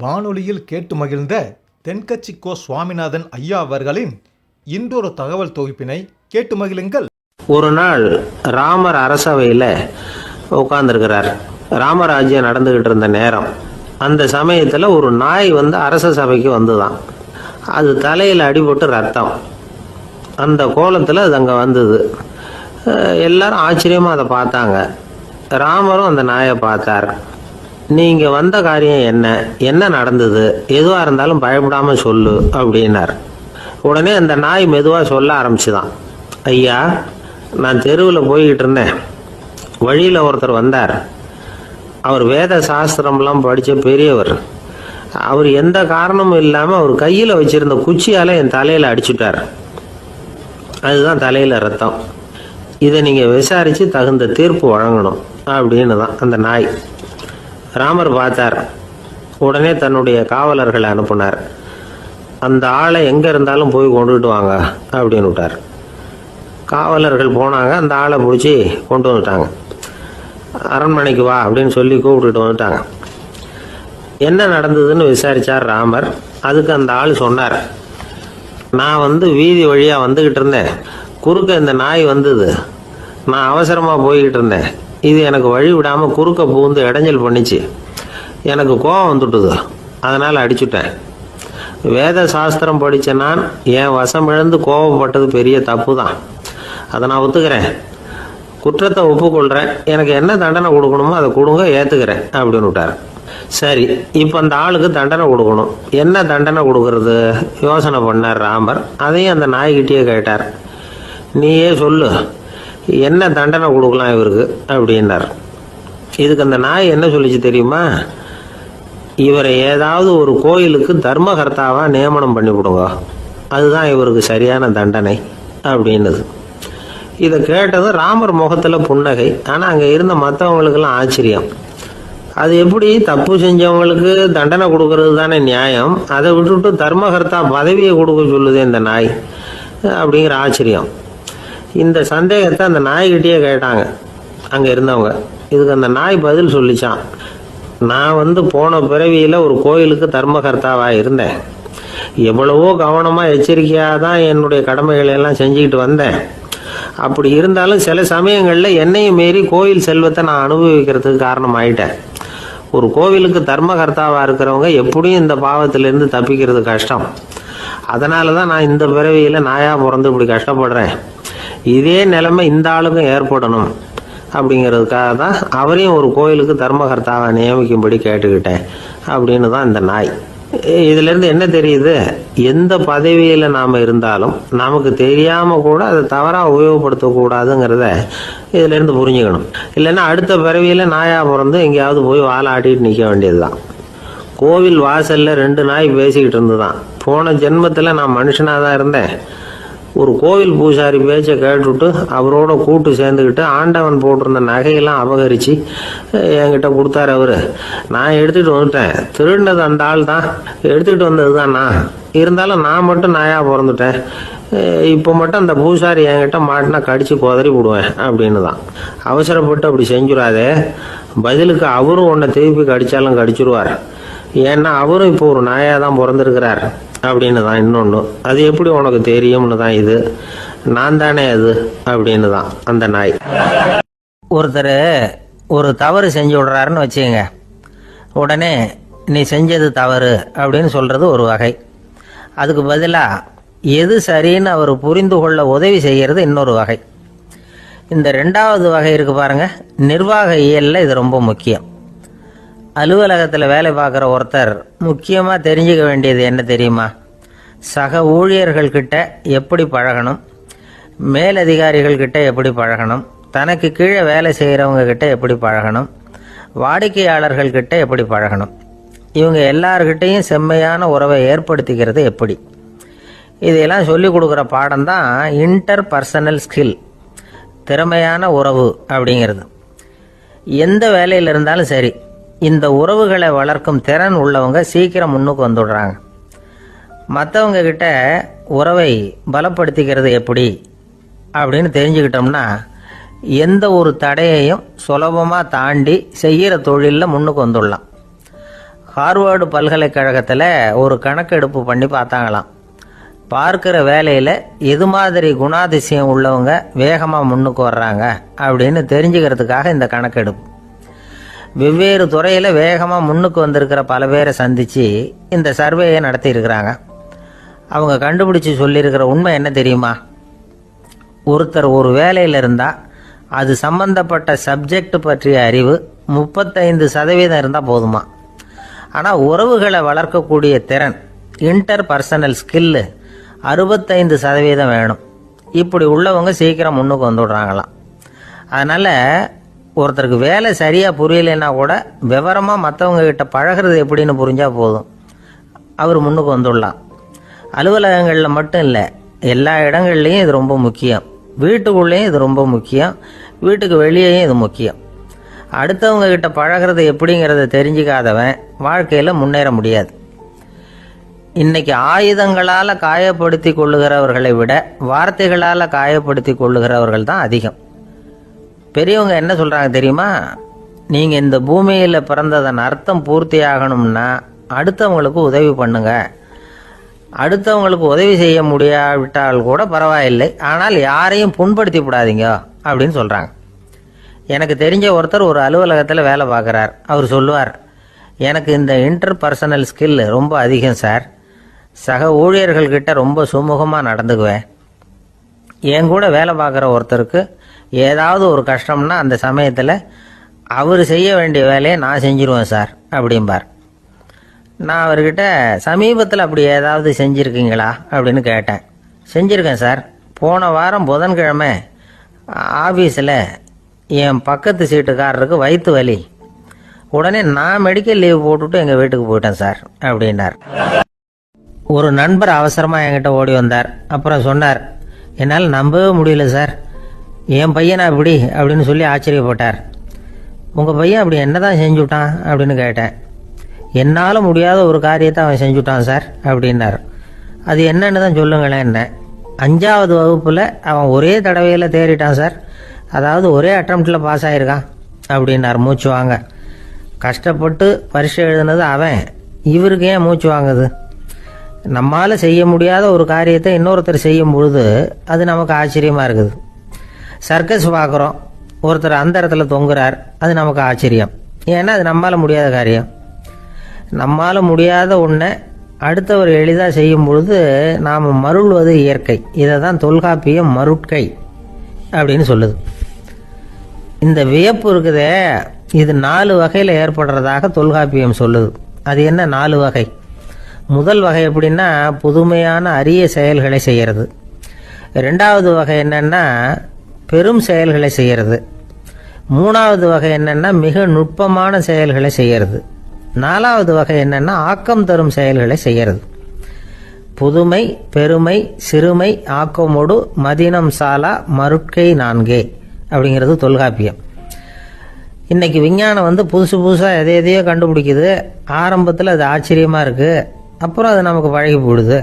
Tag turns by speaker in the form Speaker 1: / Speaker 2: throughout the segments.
Speaker 1: வானொலியில் கேட்டு மகிழ்ந்த தென்கட்சி கோ சுவாமிநாதன் ஐயா அவர்களின் இன்றொரு தகவல் தொகுப்பினை கேட்டு மகிழுங்கள்.
Speaker 2: ஒரு நாள் ராமர் அரசவையில் உட்கார்ந்துருக்கிறார். ராமராஜ்யம் நடந்துகிட்டு இருந்த நேரம். அந்த சமயத்தில் ஒரு நாய் அரச சபைக்கு வந்துதான். அது தலையில் அடிபட்டு ரத்தம். அந்த கோலத்தில் அது அங்கே வந்தது. எல்லாரும் ஆச்சரியமாக அதை பார்த்தாங்க. ராமரும் அந்த நாயை பார்த்தார். நீங்கள் வந்த காரியம் என்ன நடந்தது, எதுவாக இருந்தாலும் பயப்படாமல் சொல்லு அப்படின்னார். உடனே அந்த நாய் மெதுவாக சொல்ல ஆரம்பிச்சுதான். ஐயா, நான் தெருவில் போய்கிட்டு இருந்தேன். வழியில் ஒருத்தர் வந்தார். அவர் வேத சாஸ்திரம்லாம் படித்த பெரியவர். அவர் எந்த காரணமும் இல்லாமல் அவர் கையில் வச்சுருந்த குச்சியால் என் தலையில் அடிச்சுட்டார். அதுதான் தலையில் ரத்தம். இதை நீங்கள் விசாரித்து தகுந்த தீர்ப்பு வழங்கணும் அப்படின்னு தான் அந்த நாய். ராமர் பார்த்தார். உடனே தன்னுடைய காவலர்களை அனுப்புனார். அந்த ஆளை எங்கே இருந்தாலும் போய் கொண்டுகிட்டு வாங்க அப்படின்னு விட்டார். காவலர்கள் போனாங்க. அந்த ஆளை பிடிச்சி கொண்டு வந்துட்டாங்க. அரண்மனைக்கு வா அப்படின்னு சொல்லி கூப்பிட்டுட்டு வந்துட்டாங்க. என்ன நடந்ததுன்னு விசாரித்தார் ராமர். அதுக்கு அந்த ஆள் சொன்னார், நான் வீதி வழியாக வந்துக்கிட்டு இருந்தேன். குறுக்க இந்த நாய் வந்தது. நான் அவசரமாக போய்கிட்டு இருந்தேன். இது எனக்கு வழி விடாமல் குறுக்க பூந்து இடைஞ்சல் பண்ணிச்சு. எனக்கு கோபம் வந்துட்டுது. அதனால் அடிச்சுட்டேன். வேத சாஸ்திரம் படித்த நான் என் வசம் இழந்து கோபப்பட்டது பெரிய தப்பு தான். அதை நான் ஒத்துக்கிறேன். குற்றத்தை ஒப்புக்கொள்கிறேன். எனக்கு என்ன தண்டனை கொடுக்கணுமோ அதை கொடுங்க, ஏற்றுக்கிறேன் அப்படின்னு விட்டார். சரி, இப்போ அந்த ஆளுக்கு தண்டனை கொடுக்கணும். என்ன தண்டனை கொடுக்கறது யோசனை பண்ணார் ராமர். அதையும் அந்த நாய்கிட்டே கேட்டார். நீயே சொல்லு, என்ன தண்டனை கொடுக்கலாம் இவருக்கு அப்படின்னார். இதுக்கு அந்த நாய் என்ன சொல்லிச்சு தெரியுமா? இவரை ஏதாவது ஒரு கோயிலுக்கு தர்மகர்த்தாவாக நியமனம் பண்ணி கொடுங்க, அதுதான் இவருக்கு சரியான தண்டனை அப்படின்னது. இதை கேட்டதும் ராமர் முகத்தில் புன்னகை. ஆனால் அங்கே இருந்த மற்றவங்களுக்கெல்லாம் ஆச்சரியம். அது எப்படி, தப்பு செஞ்சவங்களுக்கு தண்டனை கொடுக்கறது தானே நியாயம், அதை விட்டுவிட்டு தர்மகர்த்தா பதவியை கொடுக்க சொல்லுது இந்த நாய் அப்படிங்கிற ஆச்சரியம். இந்த சந்தேகத்தை அந்த நாய்கிட்டே கேட்டாங்க அங்கே இருந்தவங்க. இதுக்கு அந்த நாய் பதில் சொல்லிச்சான். நான் போன பிறவியில் ஒரு கோயிலுக்கு தர்மகர்த்தாவாக இருந்தேன். எவ்வளவோ கவனமாக எச்சரிக்கையாக தான் என்னுடைய கடமைகளை எல்லாம் செஞ்சுக்கிட்டு வந்தேன். அப்படி இருந்தாலும் சில சமயங்களில் என்னையும் மீறி கோயில் செல்வத்தை நான் அனுபவிக்கிறதுக்கு காரணமாயிட்டேன். ஒரு கோவிலுக்கு தர்மகர்த்தாவாக இருக்கிறவங்க எப்படியும் இந்த பாவத்திலேருந்து தப்பிக்கிறது கஷ்டம். அதனால தான் நான் இந்த பிறவியில் நாயாக பிறந்து இப்படி கஷ்டப்படுறேன். இதே நிலைமை இந்த ஆளுக்கும் ஏற்படணும் அப்படிங்கிறதுக்காக தான் அவரையும் ஒரு கோயிலுக்கு தர்மகர்த்தாவை நியமிக்கும்படி கேட்டுக்கிட்டேன் அப்படின்னு தான் இந்த நாய். இதிலேருந்து என்ன தெரியுது? எந்த பதவியில் நாம் இருந்தாலும் நமக்கு தெரியாமல் கூட அதை தவறாக உபயோகப்படுத்தக்கூடாதுங்கிறத இதிலேருந்து புரிஞ்சுக்கணும். இல்லைன்னா அடுத்த பிறவியில் நாயாக பிறந்து எங்கேயாவது போய் வாழை ஆட்டிட்டு நிற்க வேண்டியது தான். கோவில் வாசலில் 2 நாய் பேசிக்கிட்டு இருந்துதான். போன ஜென்மத்தில் நான் மனுஷனாக தான் இருந்தேன். ஒரு கோவில் பூசாரி பேச்சை கேட்டுவிட்டு அவரோட கூட்டு சேர்ந்துக்கிட்டு ஆண்டவன் போட்டிருந்த நகையெல்லாம் அபகரித்து என்கிட்ட கொடுத்தாரு அவர். நான் எடுத்துகிட்டு வந்துட்டேன். திருடினது அந்த ஆள் தான், எடுத்துக்கிட்டு வந்தது தான் நான். இருந்தாலும் நான் மட்டும் நாயாக பிறந்துட்டேன். இப்போ மட்டும் அந்த பூசாரி என்கிட்ட மாட்டினா கடித்து குதறி விடுவேன் அப்படின்னு தான். அவசரப்பட்டு அப்படி செஞ்சுடாதே. பதிலுக்கு அவரும் உன்னை திருப்பி கடித்தாலும் கடிச்சிருவார். ஏன்னா அவரும் இப்போ ஒரு நாயாக தான் பிறந்திருக்கிறார் அப்படின்னு தான். இன்னொன்று, அது எப்படி உனக்கு தெரியும்னு தான். இது நான் தானே அது அப்படின்னு தான் அந்த நாய். ஒருத்தர் ஒரு தவறு செஞ்சு விடுறாருன்னு வச்சுக்கோங்க. உடனே நீ செஞ்சது தவறு அப்படின்னு சொல்கிறது ஒரு வகை. அதுக்கு பதிலாக எது சரின்னு அவர் புரிந்து கொள்ள உதவி செய்கிறது இன்னொரு வகை. இந்த 2வது வகை இருக்குது பாருங்கள், நிர்வாக இயலில் இது ரொம்ப முக்கியம். அலுவலகத்தில் வேலை பார்க்குற ஒருத்தர் முக்கியமாக தெரிஞ்சுக்க வேண்டியது என்ன தெரியுமா? சக ஊழியர்கள்கிட்ட எப்படி பழகணும், மேலதிகாரிகள்கிட்ட எப்படி பழகணும், தனக்கு கீழே வேலை செய்கிறவங்க கிட்ட எப்படி பழகணும், வாடிக்கையாளர்கள்கிட்ட எப்படி பழகணும், இவங்க எல்லார்கிட்டையும் செம்மையான உறவை ஏற்படுத்திக்கிறது எப்படி. இதையெல்லாம் சொல்லிக் கொடுக்குற பாடம் தான் இன்டர் பர்சனல் ஸ்கில், திறமையான உறவு அப்படிங்கிறது. எந்த வேலையில் இருந்தாலும் சரி, இந்த உறவுகளை வளர்க்கும் திறன் உள்ளவங்க சீக்கிரம் முன்னுக்கு வந்துடுறாங்க. மற்றவங்க கிட்ட உறவை பலப்படுத்திக்கிறது எப்படி அப்படின்னு தெரிஞ்சுக்கிட்டோம்னா எந்த ஒரு தடையையும் சுலபமாக தாண்டி செய்கிற தொழிலில் முன்னுக்கு வந்துடலாம்.
Speaker 3: ஹார்வர்டு பல்கலைக்கழகத்தில் ஒரு கணக்கெடுப்பு பண்ணி பார்த்தாங்களாம். பார்க்குற வேலையில் எது மாதிரி குணாதிசயம் உள்ளவங்க வேகமாக முன்னுக்கு வர்றாங்க அப்படின்னு தெரிஞ்சுக்கிறதுக்காக இந்த கணக்கெடுப்பு. வெவ்வேறு துறையில் வேகமாக முன்னுக்கு வந்திருக்கிற பல பேரை சந்தித்து இந்த சர்வேயை நடத்தியிருக்கிறாங்க. அவங்க கண்டுபிடிச்சி சொல்லியிருக்கிற உண்மை என்ன தெரியுமா? ஒருத்தர் ஒரு வேலையில் இருந்தால் அது சம்பந்தப்பட்ட சப்ஜெக்ட் பற்றிய அறிவு 35% இருந்தால் போதுமா. ஆனால் உறவுகளை வளர்க்கக்கூடிய திறன், இன்டர் பர்சனல் ஸ்கில்லு 65% வேணும். இப்படி உள்ளவங்க சீக்கிரம் முன்னுக்கு வந்துடுறாங்களாம். அதனால் ஒருத்தருக்கு வேலை சரியாக புரியலைன்னா கூட விவரமாக மற்றவங்க கிட்ட பழகிறது எப்படின்னு புரிஞ்சால் போதும், அவர் முன்னுக்கு வந்துடலாம். அலுவலகங்களில் மட்டும் இல்லை, எல்லா இடங்கள்லையும் இது ரொம்ப முக்கியம். வீட்டுக்குள்ளேயும் இது ரொம்ப முக்கியம், வீட்டுக்கு வெளியேயும் இது முக்கியம். அடுத்தவங்க கிட்ட பழகிறது எப்படிங்கிறத தெரிஞ்சிக்காதவன் வாழ்க்கையில் முன்னேற முடியாது. இன்னைக்கு ஆயுதங்களால் காயப்படுத்தி கொள்ளுகிறவர்களை விட வார்த்தைகளால் காயப்படுத்தி கொள்ளுகிறவர்கள் தான் அதிகம். பெரியவங்க என்ன சொல்கிறாங்க தெரியுமா? நீங்கள் இந்த பூமியில் பிறந்ததன் அர்த்தம் பூர்த்தி ஆகணும்னா அடுத்தவங்களுக்கு உதவி பண்ணுங்க. அடுத்தவங்களுக்கு உதவி செய்ய முடியாவிட்டால் கூட பரவாயில்லை, ஆனால் யாரையும் புண்படுத்தி விடாதீங்க அப்படின்னு சொல்கிறாங்க. எனக்கு தெரிஞ்ச ஒருத்தர் ஒரு அலுவலகத்தில் வேலை பார்க்குறார். அவர் சொல்லுவார், எனக்கு இந்த இன்டர் பர்சனல் ஸ்கில் ரொம்ப அதிகம் சார். சக ஊழியர்கள்கிட்ட ரொம்ப சுமூகமாக நடந்துக்குவேன். என் கூட வேலை பார்க்குற ஒருத்தருக்கு ஏதாவது ஒரு கஷ்டம்னா அந்த சமயத்தில் அவர் செய்ய வேண்டிய வேலையை நான் செஞ்சிருவேன் சார் அப்படிம்பார். நான் அவர்கிட்ட சமீபத்தில் அப்படி ஏதாவது செஞ்சுருக்கீங்களா அப்படின்னு கேட்டேன். செஞ்சுருக்கேன் சார். போன வாரம் புதன்கிழமை ஆஃபீஸில் என் பக்கத்து சீட்டுக்காரருக்கு வயிற்று வலி. உடனே நான் மெடிக்கல் லீவ் போட்டுவிட்டு எங்கள் வீட்டுக்கு போயிட்டேன் சார் அப்படின்னார். ஒரு நண்பர் அவசரமாக என்கிட்ட ஓடி வந்தார். அப்புறம் சொன்னார், என்னால் நம்பவே முடியல சார், என் பையனா இப்படி அப்படின்னு சொல்லி ஆச்சரியப்பட்டார். உங்கள் பையன் அப்படி என்ன தான் செஞ்சுட்டான் அப்படின்னு கேட்டேன். என்னால் முடியாத ஒரு காரியத்தை அவன் செஞ்சுட்டான் சார் அப்படின்னார். அது என்னன்னு தான் சொல்லுங்களேன். என்ன 5வது வகுப்பில் அவன் ஒரே தடவையில் தேறிட்டான் சார். அதாவது ஒரே அட்டம்ப்டில் பாஸ் ஆகிருக்கான் அப்படின்னார் மூச்சு வாங்க. கஷ்டப்பட்டு பரீட்சை எழுதுனது அவன், இவருக்கு ஏன் மூச்சு வாங்குது? நம்மால் செய்ய முடியாத ஒரு காரியத்தை இன்னொருத்தர் செய்யும் பொழுது அது நமக்கு ஆச்சரியமாக இருக்குது. சர்க்கஸ் பார்க்குறோம், ஒருத்தர் அந்த இடத்துல தொங்குறார், அது நமக்கு ஆச்சரியம். ஏன்னா அது நம்மால் முடியாத காரியம். நம்மால் முடியாத ஒன்றை அடுத்தவர் எளிதாக செய்யும் பொழுது நாம் மருள்வது இயற்கை. இதை தான் தொல்காப்பியம் மருட்கை அப்படின்னு சொல்லுது. இந்த வியப்பு இருக்குதே, இது 4 வகையில் ஏற்படுறதாக தொல்காப்பியம் சொல்லுது. அது என்ன 4 வகை? முதல் வகை எப்படின்னா புதுமையான அரிய செயல்களை செய்கிறது. 2வது வகை என்னன்னா பெரும் செயல்களை செய்கிறது. 3வது வகை என்னன்னா மிக நுட்பமான செயல்களை செய்கிறது. 4வது வகை என்னன்னா ஆக்கம் தரும் செயல்களை செய்கிறது. புதுமை, பெருமை, சிறுமை, ஆக்கமோடு மதினம் சாலா மருட்கை 4 அப்படிங்கிறது தொல்காப்பியம். இன்னைக்கு விஞ்ஞானம் புதுசு புதுசாக எதையோ கண்டுபிடிக்குது. ஆரம்பத்தில் அது ஆச்சரியமாக இருக்குது, அப்புறம் அது நமக்கு பழகி போடுது.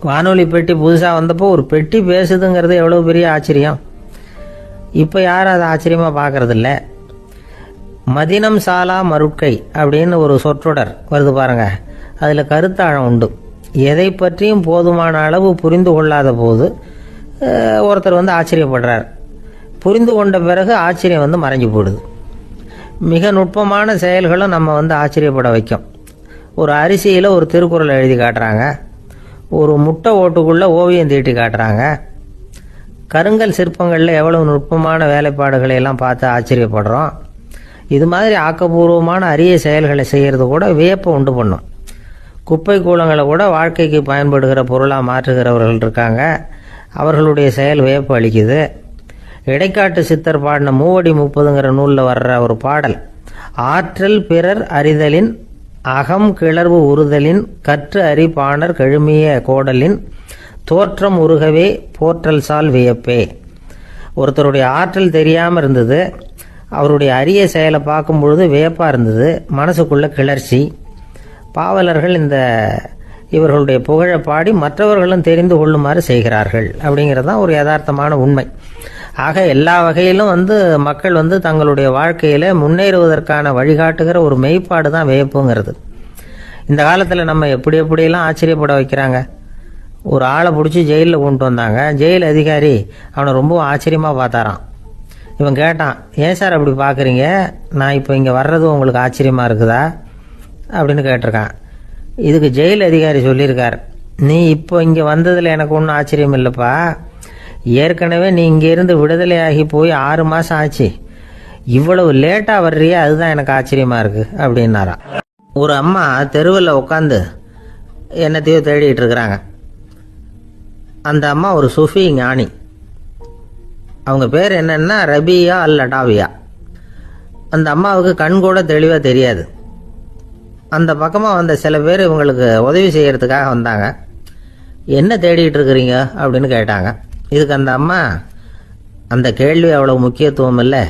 Speaker 3: வானொலி பெட்டி புதுசாக வந்தப்போ ஒரு பெட்டி பேசுதுங்கிறது எவ்வளோ பெரிய ஆச்சரியம். இப்போ யாரும் அதை ஆச்சரியமாக பார்க்கறதில்ல. மதினம் சாலா மருட்கை அப்படின்னு ஒரு சொற்றொடர் வருது பாருங்க, அதில் கருத்தாழம் உண்டு. எதை பற்றியும் போதுமான அளவு புரிந்து கொள்ளாத போது ஒருத்தர் ஆச்சரியப்படுறார். புரிந்து கொண்ட பிறகு ஆச்சரியம் மறைஞ்சு போடுது. மிக நுட்பமான செயல்களும் நம்ம ஆச்சரியப்பட வைக்கும். ஒரு அரிசியில் ஒரு திருக்குறள் எழுதி காட்டுறாங்க, ஒரு முட்டை ஓட்டுக்குள்ளே ஓவியம் தீட்டி காட்டுறாங்க. கருங்கல் சிற்பங்களில் எவ்வளவு நுட்பமான வேலைப்பாடுகளை எல்லாம் பார்த்து ஆச்சரியப்படுறோம். இது மாதிரி ஆக்கப்பூர்வமான அரிய செயல்களை செய்கிறது கூட வியப்பை உண்டு பண்ணும். குப்பை கூலங்களை கூட வாழ்க்கைக்கு பயன்படுகிற பொருளாக மாற்றுகிறவர்கள் இருக்காங்க. அவர்களுடைய செயல் வியப்பு அளிக்குது. இடைக்காட்டு சித்தர் பாடின 30 நூலில் வர்ற ஒரு பாடல், ஆற்றல் பிறர் அறிதலின் அகம் கிளர்வு உறுதலின் கற்று அறி பாணர் கழுமிய கோடலின் தோற்றம் உருகவே போற்றல் சால் வியப்பே. ஒருத்தருடைய ஆற்றல் தெரியாமல் இருந்தது, அவருடைய அரிய செயலை பார்க்கும் பொழுது வியப்பாக இருந்தது, மனசுக்குள்ள கிளர்ச்சி. பாவலர்கள் இவர்களுடைய புகழை பாடி மற்றவர்களும் தெரிந்து கொள்ளுமாறு செய்கிறார்கள் அப்படிங்கிறது தான் ஒரு யதார்த்தமான உண்மை. ஆக எல்லா வகையிலும் மக்கள் தங்களுடைய வாழ்க்கையில் முன்னேறுவதற்கான வழிகாட்டுகிற ஒரு மெய்ப்பாடு தான் வியப்புங்கிறது. இந்த காலத்தில் நம்ம எப்படியெல்லாம் ஆச்சரியப்பட வைக்கிறாங்க. ஒரு ஆளை பிடிச்சி ஜெயிலில் கொண்டு வந்தாங்க. ஜெயில் அதிகாரி அவனை ரொம்ப ஆச்சரியமாக பார்த்தாரான். இவன் கேட்டான், ஏன் சார் அப்படி பார்க்குறீங்க, நான் இப்போ இங்கே வர்றது உங்களுக்கு ஆச்சரியமாக இருக்குதா அப்படின்னு கேட்டிருக்கான். இதுக்கு ஜெயில் அதிகாரி சொல்லியிருக்கார், நீ இப்போ இங்கே வந்ததில் எனக்கு ஒன்றும் ஆச்சரியம் இல்லைப்பா, ஏற்கனவே நீ இங்கேருந்து விடுதலையாகி போய் 6 மாதம் ஆச்சு, இவ்வளவு லேட்டாக வர்றியே அதுதான் எனக்கு ஆச்சரியமாக இருக்குது அப்படின்னாராம். ஒரு அம்மா தெருவில் உட்காந்து என்னத்தையோ தேடிட்டு இருக்கிறாங்க. அந்த அம்மா ஒரு சுஃபி ஞானி. அவங்க பேர் என்னன்னா ரபியா அல் அடாவியா. அந்த அம்மாவுக்கு கண் கூட தெளிவாக தெரியாது. அந்த பக்கமாக வந்த சில பேர் இவங்களுக்கு உதவி செய்கிறதுக்காக வந்தாங்க. என்ன தேடிட்டு இருக்கிறீங்க அப்படின்னு கேட்டாங்க. இதுக்கு அந்த அம்மா, அந்த கேள்வி அவ்வளோ முக்கியத்துவம் இல்லை,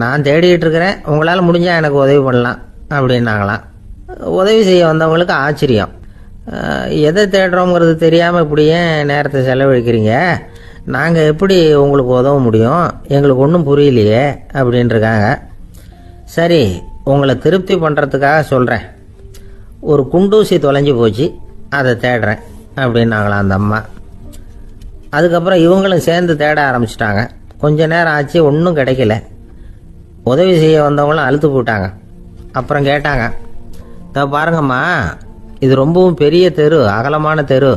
Speaker 3: நான் தேடிட்டு இருக்கிறேன், உங்களால் முடிஞ்சால் எனக்கு உதவி பண்ணலாம் அப்படின்னாங்களாம். உதவி செய்ய வந்தவங்களுக்கு ஆச்சரியம். எதை தேடுறோங்கிறது தெரியாமல் இப்படி ஏன் நேரத்தை செலவழிக்கிறீங்க, நாங்கள் எப்படி உங்களுக்கு உதவ முடியும், எங்களுக்கு ஒன்றும் புரியலையே அப்படின்ட்டுருக்காங்க. சரி, உங்களை திருப்தி பண்ணுறதுக்காக சொல்கிறேன், ஒரு குண்டூசி தொலைஞ்சி போச்சு, அதை தேடுறேன் அப்படின்னாங்களாம் அந்த அம்மா. அதுக்கப்புறம் இவங்களும் சேர்ந்து தேட ஆரம்பிச்சிட்டாங்க. கொஞ்ச நேரம் ஆச்சு, ஒன்றும் கிடைக்கல. உதவி செய்ய வந்தவங்களும் அழுத்து போட்டாங்க. அப்புறம் கேட்டாங்க, பாருங்கம்மா, இது ரொம்பவும் பெரிய தெரு, அகலமான தெரு,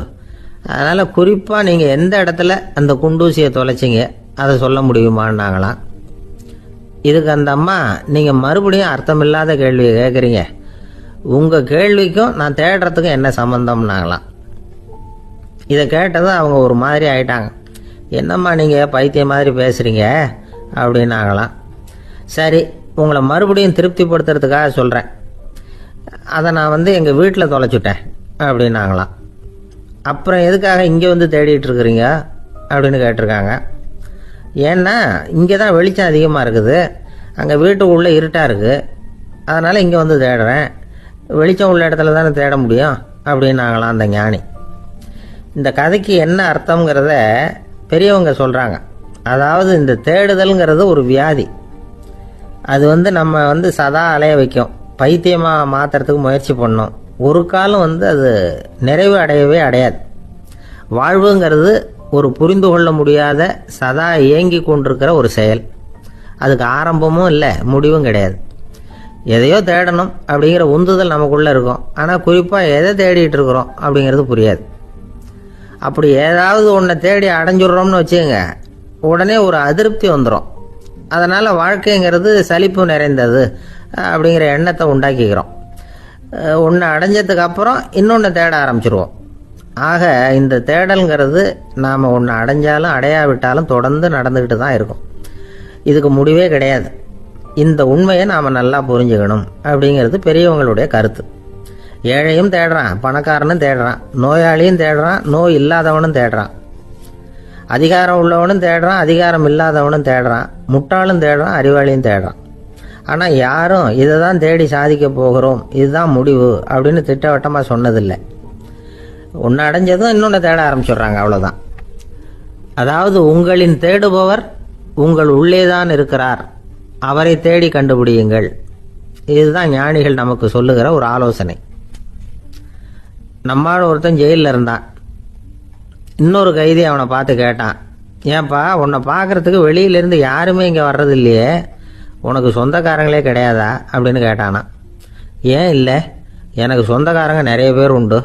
Speaker 3: அதனால் குறிப்பாக நீங்கள் எந்த இடத்துல அந்த குண்டூசியை தொலைச்சிங்க அதை சொல்ல முடியுமான்னாங்களாம். இதுக்கு அந்த அம்மா, நீங்கள் மறுபடியும் அர்த்தமில்லாத கேள்வியை கேட்குறீங்க, உங்கள் கேள்விக்கும் நான் தேடுறதுக்கும் என்ன சம்மந்தம்னாங்களாம். இதை கேட்டதும் அவங்க ஒரு மாதிரி ஆயிட்டாங்க. என்னம்மா நீங்கள் பைத்தியம் மாதிரி பேசுகிறீங்க அப்படின்னாங்களாம். சரி, உங்களை மறுபடியும் திருப்திப்படுத்துறதுக்காக சொல்கிறேன், அதை நான் எங்கள் வீட்டில் தொலைச்சுட்டேன் அப்படின்னாங்களாம். அப்புறம் எதுக்காக இங்கே தேடிட்டு இருக்கிறீங்க அப்படின்னு கேட்டிருக்காங்க. ஏன்னா இங்கே தான் வெளிச்சம் அதிகமாக இருக்குது, அங்கே வீட்டுக்குள்ளே இருட்டாக இருக்குது, அதனால் இங்கே தேடுறேன், வெளிச்சம் உள்ள இடத்துல தானே தேட முடியும் அப்படின்னாங்களாம் அந்த ஞானி. இந்த கதைக்கு என்ன அர்த்தங்கிறத பெரியவங்க சொல்கிறாங்க. அதாவது இந்த தேடுதல்ங்கிறது ஒரு வியாதி. அது நம்ம சதா அலைய வைக்கும், பைத்தியமாக மாற்றுறதுக்கு முயற்சி பண்ணோம். ஒரு காலம் அது நிறைவு அடையவே அடையாது. வாழ்வுங்கிறது ஒரு புரிந்து கொள்ள முடியாத சதா இயங்கி கொண்டிருக்கிற ஒரு செயல். அதுக்கு ஆரம்பமும் இல்லை, முடிவும் கிடையாது. எதையோ தேடணும் அப்படிங்கிற உந்துதல் நமக்குள்ளே இருக்கும், ஆனால் குறிப்பாக எதை தேடிட்டு இருக்கிறோம் அப்படிங்கிறது புரியாது. அப்படி ஏதாவது ஒன்றை தேடி அடைஞ்சிடுறோம்னு வச்சுக்கோங்க, உடனே ஒரு அதிருப்தி வந்துடும். அதனால் வாழ்க்கைங்கிறது சலிப்பு நிறைந்தது அப்படிங்கிற எண்ணத்தை உண்டாக்கிக்கிறோம். ஒன்று அடைஞ்சதுக்கு அப்புறம் இன்னொன்று தேட ஆரம்பிச்சிருவோம். ஆக இந்த தேடல்ங்கிறது நாம் ஒன்று அடைஞ்சாலும் அடையாவிட்டாலும் தொடர்ந்து நடந்துக்கிட்டு தான் இருக்கும். இதுக்கு முடிவே கிடையாது. இந்த உண்மையை நாம் நல்லா புரிஞ்சுக்கணும் அப்படிங்கிறது பெரியவங்களுடைய கருத்து. ஏழையும் தேடுறான், பணக்காரனும் தேடுறான், நோயாளியும் தேடுறான், நோய் இல்லாதவனும் தேடுறான், அதிகாரம் உள்ளவனும் தேடுறான், அதிகாரம் இல்லாதவனும் தேடுறான், முட்டாளும் தேடுறான், அறிவாளியும் தேடுறான். ஆனால் யாரும் இதை தான் தேடி சாதிக்க போகிறோம், இதுதான் முடிவு அப்படின்னு திட்டவட்டமாக சொன்னதில்லை. ஒன்று அடைஞ்சதும் இன்னொன்று தேட ஆரம்பிச்சிடுறாங்க, அவ்வளோதான். அதாவது உங்களின் தேடுபவர் உங்கள் உள்ளே தான் இருக்கிறார், அவரை தேடி கண்டுபிடியுங்கள். இதுதான் ஞானிகள் நமக்கு சொல்லுகிற ஒரு ஆலோசனை. நம்மால் ஒருத்தன் ஜெயிலில் இருந்தான். இன்னொரு கைதி அவனை பார்த்து கேட்டான், ஏன்பா உன்னை பார்க்குறதுக்கு வெளியிலேருந்து யாருமே இங்கே வர்றது இல்லையே, உனக்கு சொந்தக்காரங்களே கிடையாதா அப்படின்னு கேட்டானா. ஏன் இல்லை, எனக்கு சொந்தக்காரங்க நிறைய பேர் உண்டு,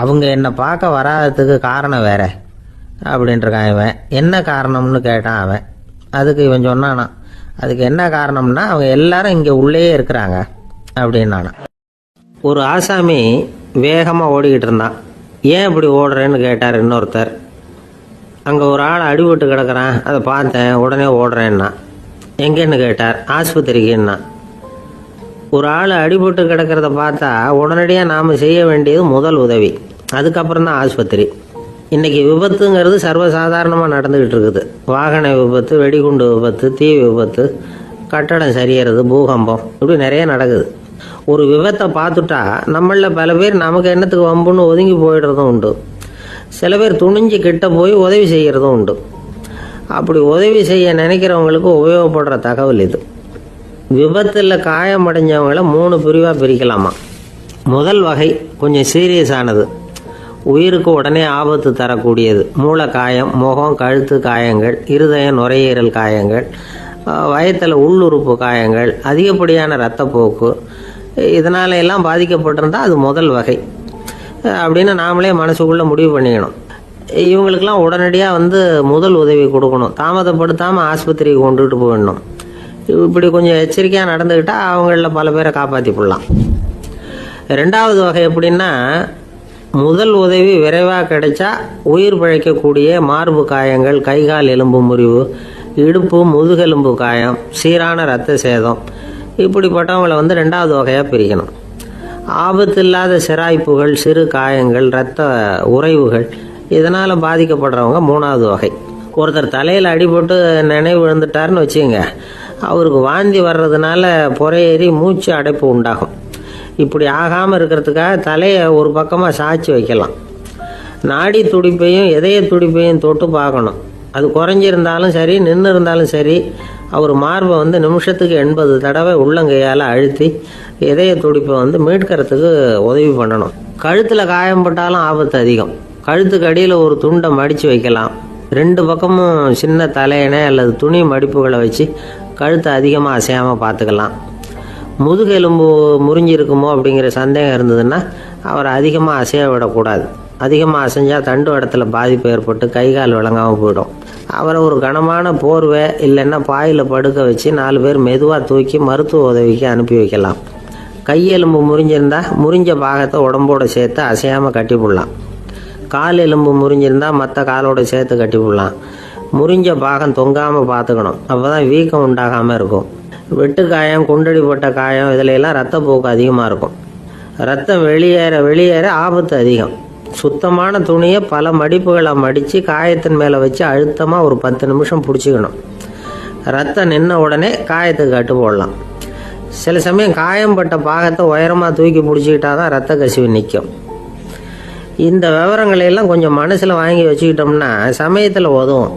Speaker 3: அவங்க என்னை பார்க்க வராததுக்கு காரணம் வேற அப்படின்ட்டுருக்கான் இவன். என்ன காரணம்னு கேட்டான் அவன். அதுக்கு இவன் சொன்னானா, அதுக்கு என்ன காரணம்னா அவங்க எல்லாரும் இங்கே உள்ளேயே இருக்கிறாங்க அப்படின்னானா. ஒரு ஆசாமி வேகமாக ஓடிக்கிட்டு இருந்தான். ஏன் இப்படி ஓடுறேன்னு கேட்டார் இன்னொருத்தர். அங்கே ஒரு ஆள் அடிபட்டு கிடக்கிறான், அதை பார்த்தேன், உடனே ஓடுறேன்னா. எங்கேன்னு கேட்டார். ஆஸ்பத்திரிக்குன்னா. ஒரு ஆள் அடிபட்டு கிடக்கிறத பார்த்தா உடனடியாக நாம் செய்ய வேண்டியது முதல் உதவி, அதுக்கப்புறம் தான் ஆஸ்பத்திரி. இன்றைக்கி விபத்துங்கிறது சர்வசாதாரணமாக நடந்துக்கிட்டு இருக்குது. வாகன விபத்து, வெடிகுண்டு விபத்து, தீ விபத்து, கட்டடம் சரியறது, பூகம்பம், இப்படி நிறைய நடக்குது. ஒரு விபத்தை பார்த்துட்டா நம்மளில் பல பேர் நமக்கு என்னத்துக்கு வம்புன்னு ஒதுங்கி போயிடுறதும் உண்டு. சில பேர் துணிஞ்சு கிட்ட போய் உதவி செய்கிறதும் உண்டு.
Speaker 2: அப்படி உதவி செய்ய நினைக்கிறவங்களுக்கு உபயோகப்படுற தகவல் இது. விபத்தில் காயமடைஞ்சவங்களை 3 பிரிவாக பிரிக்கலாமா. முதல் வகை கொஞ்சம் சீரியஸானது, உயிருக்கு உடனே ஆபத்து தரக்கூடியது. மூளை காயம், முகம், கழுத்து காயங்கள், இருதயம், நுரையீரல் காயங்கள், வயத்தில் உள்ளுறுப்பு காயங்கள், அதிகப்படியான இரத்தப்போக்கு, இதனால எல்லாம் பாதிக்கப்பட்டிருந்தால் அது முதல் வகை அப்படின்னு நாமளே மனசுக்குள்ளே முடிவு பண்ணிக்கணும். இவங்களுக்கெல்லாம் உடனடியாக முதல் உதவி கொடுக்கணும். தாமதப்படுத்தாமல் ஆஸ்பத்திரிக்கு கொண்டுகிட்டு போயிடணும். இப்படி கொஞ்சம் எச்சரிக்கையாக நடந்துக்கிட்டால் அவங்களில் பல பேரை காப்பாற்றி போடலாம். 2வது வகை எப்படின்னா, முதல் உதவி விரைவாக கிடைச்சா உயிர் பிழைக்கக்கூடிய மார்பு காயங்கள், கைகால் எலும்பு முறிவு, இடுப்பு முதுகெலும்பு காயம், சீரான இரத்த சேதம், இப்படிப்பட்டவங்களை 2வது வகையாக பிரிக்கணும். ஆபத்து இல்லாத சிராய்ப்புகள், சிறு காயங்கள், இரத்த உறைவுகள், இதனால் பாதிக்கப்படுறவங்க 3வது வகை. ஒருத்தர் தலையில் அடிபட்டு நினைவு விழுந்துட்டாருன்னு வச்சுங்க, அவருக்கு வாந்தி வர்றதுனால புறையேறி மூச்சு அடைப்பு உண்டாகும். இப்படி ஆகாமல் இருக்கிறதுக்காக தலையை ஒரு பக்கமாக சாய்ச்சி வைக்கலாம். நாடி துடிப்பையும் இதய துடிப்பையும் தொட்டு பார்க்கணும். அது குறைஞ்சிருந்தாலும் சரி, நின்று இருந்தாலும் சரி, அவர் மார்பை நிமிஷத்துக்கு 80 தடவை உள்ளங்கையால் அழுத்தி இதய துடிப்பை மீட்கிறதுக்கு உதவி பண்ணணும். கழுத்தில் காயம்பட்டாலும் ஆபத்து அதிகம். கழுத்துக்கு அடியில் ஒரு துண்டை மடித்து வைக்கலாம். 2 பக்கமும் சின்ன தலையணை அல்லது துணி மடிப்புகளை வச்சு கழுத்தை அதிகமாக அசையாமல் பார்த்துக்கலாம். முதுகெலும்பு முறிஞ்சிருக்குமோ அப்படிங்கிற சந்தேகம் இருந்ததுன்னா அவரை அதிகமாக அசைய விடக்கூடாது. அதிகமாக அசைஞ்சால் தண்டு இடத்துல பாதிப்பு ஏற்பட்டு கைகால் விளங்காமல் போயிடும். அவரை ஒரு கனமான போர்வை இல்லைன்னா பாயில் படுக்க வச்சு 4 பேர் மெதுவாக தூக்கி மருத்துவ உதவிக்கு அனுப்பி வைக்கலாம். கையெலும்பு முறிஞ்சிருந்தால் முறிஞ்ச பாகத்தை உடம்போடு சேர்த்து அசையாமல் கட்டி போடலாம். கால் எலும்பு முறிஞ்சிருந்தால் மற்ற காலோடு சேர்த்து கட்டி போடலாம். முறிஞ்ச பாகம் தொங்காமல் பார்த்துக்கணும். அப்போ தான் வீக்கம் உண்டாகாமல் இருக்கும். வெட்டு காயம், குண்டடிப்பட்ட காயம், இதிலெல்லாம் ரத்தப்போக்கு அதிகமாக இருக்கும். ரத்தம் வெளியேற ஆபத்து அதிகம். சுத்தமான துணியை பல மடிப்புகளை மடித்து காயத்தின் மேலே வச்சு அழுத்தமாக ஒரு 10 நிமிஷம் பிடிச்சிக்கணும். ரத்தம் நின்ன உடனே காயத்துக்கு கட்டு போடலாம். சில சமயம் காயம்பட்ட பாகத்தை உயரமாக தூக்கி பிடிச்சிக்கிட்டா தான் ரத்த கசிவு நிற்கும். இந்த விவரங்களையெல்லாம் கொஞ்சம் மனசில் வாங்கி வச்சுக்கிட்டோம்னா சமயத்தில் உதவும்.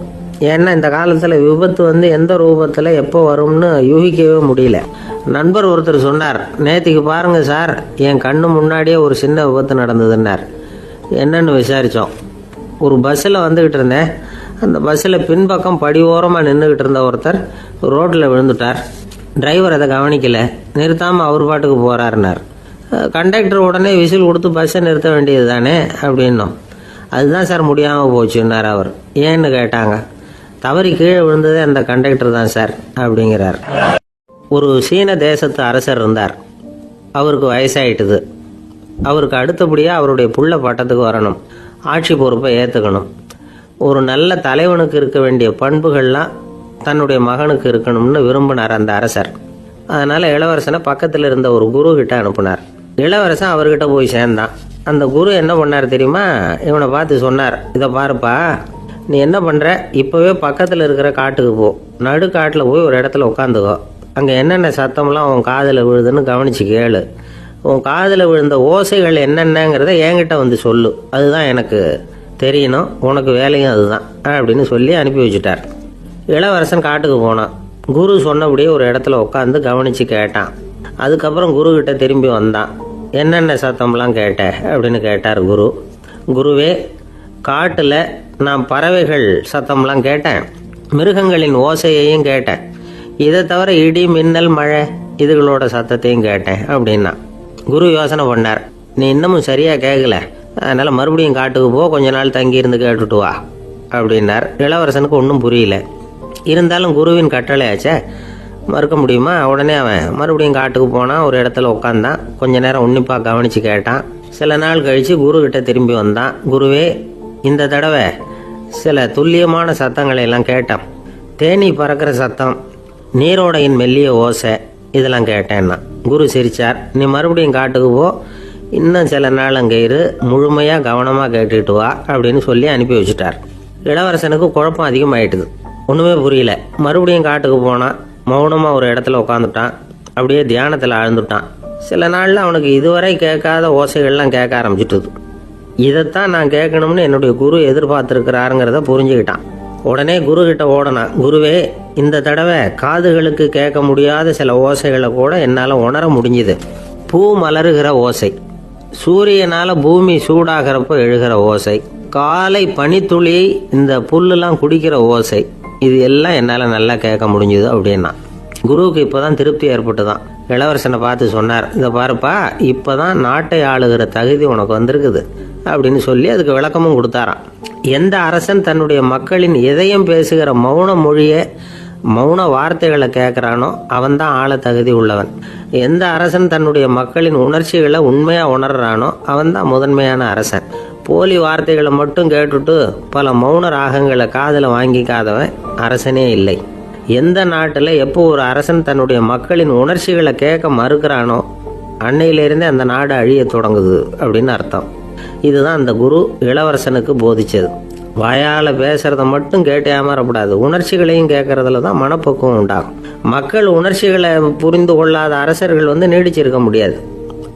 Speaker 2: ஏன்னா இந்த காலத்தில் விபத்து எந்த ரூபத்தில் எப்போ வரும்னு யூகிக்கவே முடியல. நண்பர் ஒருத்தர் சொன்னார், நேற்றுக்கு பாருங்கள் சார், என் கண்ணு முன்னாடியே ஒரு சின்ன விபத்து நடந்ததுன்னார். என்னன்னு விசாரித்தோம். ஒரு பஸ்ஸில் வந்துக்கிட்டு இருந்தேன். அந்த பஸ்ஸில் பின்பக்கம் படி ஓரமாக நின்றுக்கிட்டு இருந்த ஒருத்தர் ரோட்டில் விழுந்துட்டார். டிரைவர் அதை கவனிக்கலை, நிறுத்தாமல் அவர் பாட்டுக்கு போகிறாருனார். கண்டக்டர் உடனே விசில் கொடுத்து பஸ்ஸை நிறுத்த வேண்டியது தானே அப்படின்னோம். அதுதான் சார் முடியாமல் போச்சுன்னார் அவர். ஏன்னு கேட்டாங்க. தவறி கீழே விழுந்ததே அந்த கண்டக்டர் தான் சார் அப்படிங்கிறார். ஒரு சீன தேசத்து அரசர் இருந்தார். அவருக்கு வயசாயிட்டுது. அவருக்கு அடுத்தபடியாக அவருடைய புள்ள பட்டத்துக்கு வரணும், ஆட்சி பொறுப்பை ஏற்றுக்கணும். ஒரு நல்ல தலைவனுக்கு இருக்க வேண்டிய பண்புகள்லாம் தன்னுடைய மகனுக்கு இருக்கணும்னு விரும்பினார் அந்த அரசர். அதனால் இளவரசனை பக்கத்தில் இருந்த ஒரு குரு கிட்ட அனுப்புனார். இளவரசன் அவர்கிட்ட போய் சேர்ந்தான். அந்த குரு என்ன பண்ணார் தெரியுமா? இவனை பார்த்து சொன்னார், இதை பாருப்பா, நீ என்ன பண்ணுற, இப்போவே பக்கத்தில் இருக்கிற காட்டுக்கு போ, நடு காட்டில் போய் ஒரு இடத்துல உட்காந்துக்கோ. அங்கே என்னென்ன சத்தம்லாம் உன் காதில் விழுதுன்னு கவனித்து கேளு. உன் காதில் விழுந்த ஓசைகள் என்னென்னங்கிறத என்கிட்ட சொல்லு, அதுதான் எனக்கு தெரியணும், உனக்கு வேலையும் அதுதான் அப்படின்னு சொல்லி அனுப்பி வச்சுட்டார். இளவரசன் காட்டுக்கு போனான். குரு சொன்னபடியே ஒரு இடத்துல உட்காந்து கவனித்து கேட்டான். அதுக்கப்புறம் குருக்கிட்ட திரும்பி வந்தான். என்னென்ன சத்தம்லாம் கேட்ட அப்படின்னு கேட்டார் குரு. குருவே, காட்டில் நான் பறவைகள் சத்தம்லாம் கேட்டேன், மிருகங்களின் ஓசையையும் கேட்டேன், இதை தவிர இடி, மின்னல், மழை இதுகளோட சத்தத்தையும் கேட்டேன் அப்படின்னா. குரு யோசனை பண்ணார், நீ இன்னமும் சரியாக கேட்கல, அதனால் மறுபடியும் காட்டுக்கு போ, கொஞ்ச நாள் தங்கியிருந்து கேட்டுட்டு வா அப்படின்னார். இளவரசனுக்கு ஒன்றும் புரியல. இருந்தாலும் குருவின் கட்டளையாச்சே, மறுக்க முடியுமா? உடனே அவன் மறுபடியும் காட்டுக்கு போனான். ஒரு இடத்துல உட்காந்தான். கொஞ்ச நேரம் உன்னிப்பாக கவனித்து கேட்டான். சில நாள் கழித்து குருக்கிட்ட திரும்பி வந்தான். குருவே, இந்த தடவை சில துல்லியமான சத்தங்களை எல்லாம் கேட்டான். தேனி பறக்கிற சத்தம், நீரோடையின் மெல்லிய ஓசை, இதெல்லாம் கேட்டேன்னா. குரு சிரித்தார். நீ மறுபடியும் காட்டுக்கு போ, இன்னும் சில நாள் அங்கே இரு, முழுமையாக கவனமாக கேட்டுக்கிட்டு வா அப்படின்னு சொல்லி அனுப்பி வச்சுட்டார். இளவரசனுக்கு குழப்பம் அதிகமாயிட்டுது. ஒன்றுமே புரியல. மறுபடியும் காட்டுக்கு போனான். மௌனமாக ஒரு இடத்துல உட்காந்துட்டான். அப்படியே தியானத்தில் ஆழ்ந்துட்டான். சில நாளில் அவனுக்கு இதுவரை கேட்காத ஓசைகள்லாம் கேட்க ஆரம்பிச்சிட்டுது. இதைத்தான் நான் கேட்கணும்னு என்னுடைய குரு எதிர்பார்த்துருக்கிறாருங்கிறத புரிஞ்சுக்கிட்டான். உடனே குரு கிட்ட ஓடனான். குருவே, இந்த தடவை காதுகளுக்கு கேட்க முடியாத சில ஓசைகளை கூட என்னால் உணர முடிஞ்சுது. பூ மலருகிற ஓசை, சூரியனால் பூமி சூடாகிறப்போ எழுகிற ஓசை, காலை பனித்துளி இந்த புல்லுலாம் குடிக்கிற ஓசை, இது எல்லாம் என்னால் நல்லா கேட்க முடிஞ்சுது அப்படின்னா. குருவுக்கு இப்போ தான் திருப்தி ஏற்பட்டு தான் இளவரசனை பார்த்து சொன்னார், இதை பாருப்பா, இப்போ தான் நாட்டை ஆளுகிற தகுதி உனக்கு வந்திருக்குது அப்படின்னு சொல்லி அதுக்கு விளக்கமும் கொடுத்தாராம். எந்த அரசன் தன்னுடைய மக்களின் இதயம் பேசுகிற மௌன மொழியை, மௌன வார்த்தைகளை கேட்குறானோ அவன் தான் ஆள தகுதி உள்ளவன். எந்த அரசன் தன்னுடைய மக்களின் உணர்ச்சிகளை உண்மையாக உணர்றானோ அவன் தான் முதன்மையான அரசன். போலி வார்த்தைகளை மட்டும் கேட்டுட்டு பல மௌன ராகங்களை காதில் வாங்கிக்காதவன் அரசனே இல்லை. எந்த நாட்டில் எப்போ ஒரு அரசன் தன்னுடைய மக்களின் உணர்ச்சிகளை கேட்க மறுக்கிறானோ அன்னையிலேருந்தே அந்த நாடு அழிய தொடங்குது அப்படின்னு அர்த்தம். இதுதான் அந்த குரு இளவரசனுக்கு போதிச்சது. வாயால் பேசுகிறத மட்டும் கேட்டு ஏமாறக்கூடாது, உணர்ச்சிகளையும் கேட்கறதுல தான் மனப்பக்குவம் உண்டாகும். மக்கள் உணர்ச்சிகளை புரிந்து கொள்ளாத அரசர்கள் நீடிச்சிருக்க முடியாது.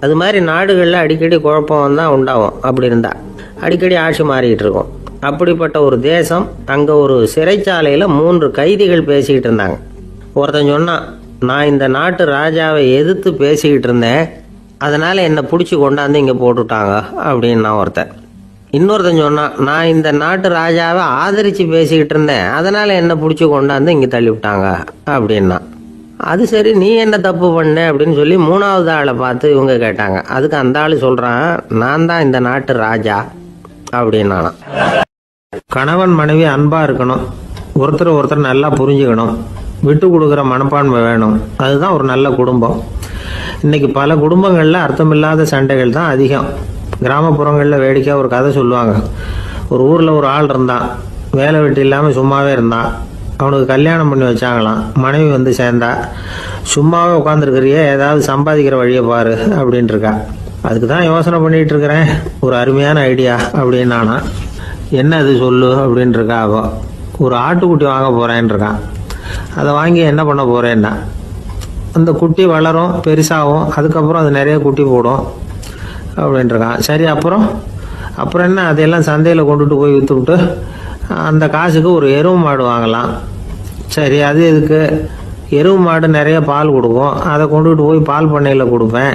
Speaker 2: அது மாதிரி நாடுகளில் அடிக்கடி குழப்பம் தான் உண்டாகும். அப்படி இருந்தால் அடிக்கடி ஆட்சி மாறிக்கிட்டு இருக்கும். அப்படிப்பட்ட ஒரு தேசம், அங்கே ஒரு சிறைச்சாலையில் 3 கைதிகள் பேசிக்கிட்டு இருந்தாங்க. ஒருத்தன் சொன்னான், நான் இந்த நாட்டு ராஜாவை எதிர்த்து பேசிக்கிட்டு இருந்தேன், அதனால் என்னை பிடிச்சி கொண்டாந்து இங்கே போட்டுட்டாங்க அப்படின்னா ஒருத்தன். இன்னொருத்தன் சொன்னான், நான் இந்த நாட்டு ராஜாவை ஆதரித்து பேசிக்கிட்டு இருந்தேன், அதனால் என்னை பிடிச்சி கொண்டாந்து இங்கே தள்ளிவிட்டாங்க அப்படின்னா. அது சரி, நீ என்ன தப்பு பண்ண அப்படின்னு சொல்லி 3வது ஆளை பார்த்து இவங்க கேட்டாங்க. அதுக்கு அந்த ஆள் சொல்கிறான், நான் தான் இந்த நாட்டு ராஜா அப்படின்னா. கணவன் மனைவி அன்பா இருக்கணும், ஒருத்தர் நல்லா புரிஞ்சுக்கணும், விட்டு கொடுக்குற மனப்பான்மை வேணும். அதுதான் ஒரு நல்ல குடும்பம். இன்னைக்கு பல குடும்பங்களில் அர்த்தமில்லாத சண்டைகள் தான் அதிகம். கிராமப்புறங்களில் வேடிக்கையாக ஒரு கதை சொல்லுவாங்க. ஒரு ஊரில் ஒரு ஆள் இருந்தான், வேலை வெட்டி இல்லாமல் சும்மாவே இருந்தான். அவனுக்கு கல்யாணம் பண்ணி வச்சாங்களாம். மனைவி சேர்ந்தா, சும்மாவே உட்காந்துருக்கிறியே, ஏதாவது சம்பாதிக்கிற வழியை பாரு அப்படின்ட்டு இருக்கா. அதுக்கு தான் யோசனை பண்ணிகிட்டு இருக்கிறேன், ஒரு அருமையான ஐடியா அப்படின்னானா. என்ன அது சொல்லு அப்படின்ட்டு இருக்கா. அவன் ஒரு ஆட்டுக்குட்டி வாங்க போகிறேன்னு இருக்கான். அதை வாங்கி என்ன பண்ண போகிறேன்னா, அந்த குட்டி வளரும், பெருசாகும், அதுக்கப்புறம் அது நிறைய குட்டி போடும் அப்படின்ட்டுருக்கான். சரி, அப்புறம் என்ன, அதையெல்லாம் சந்தையில் கொண்டுட்டு போய் விற்றுவிட்டு அந்த காசுக்கு ஒரு எருவு மாடு வாங்கலாம். சரி, அது எதுக்கு? எருவு மாடு நிறைய பால் கொடுக்கும், அதை கொண்டுகிட்டு போய் பால் பண்ணையில் கொடுப்பேன்,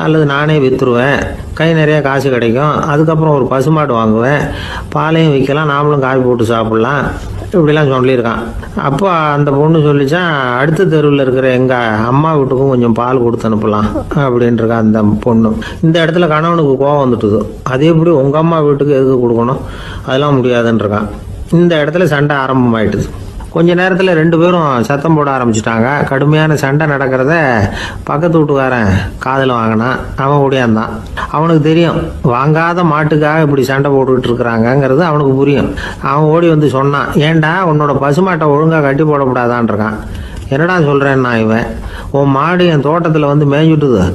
Speaker 2: அல்லது நானே விற்றுருவேன், கை நிறைய காசு கிடைக்கும். அதுக்கப்புறம் ஒரு பசுமாடு வாங்குவேன், பாலையும் விற்கலாம், நாமளும் காய் போட்டு சாப்பிட்லாம், இப்படிலாம் சொல்லியிருக்கான். அப்போ அந்த பொண்ணு சொல்லிச்சான், அடுத்த தெருவில் இருக்கிற எங்கள் அம்மா வீட்டுக்கும் கொஞ்சம் பால் கொடுத்து அனுப்பலாம் அப்படின்ட்டுருக்கா அந்த பொண்ணு. இந்த இடத்துல கணவனுக்கு கோவம் வந்துட்டுது. அதே எப்படி உங்கள் அம்மா வீட்டுக்கு எதுக்கு கொடுக்கணும், அதெல்லாம் முடியாதுன்றிருக்கான். இந்த இடத்துல சண்டை ஆரம்பமாயிட்டுது. கொஞ்ச நேரத்தில் 2 பேரும் சத்தம் போட ஆரம்பிச்சிட்டாங்க. கடுமையான சண்டை நடக்கிறத பக்கத்து வீட்டுக்காரன் காதில் வாங்கினான். அவன் ஓடியாந்தான். அவனுக்கு தெரியும், வாங்காத மாட்டுக்காக இப்படி சண்டை போட்டுக்கிட்டு இருக்கிறாங்கங்கிறது அவனுக்கு புரியும். அவன் ஓடி சொன்னான், ஏண்டா உன்னோட பசுமாட்டை ஒழுங்காக கட்டி போடக்கூடாதான்னு இருக்கான். என்னடா சொல்கிறேன்னா, இவன் உன் மாடு என் தோட்டத்தில் மேய்ஞ்சுட்டுது,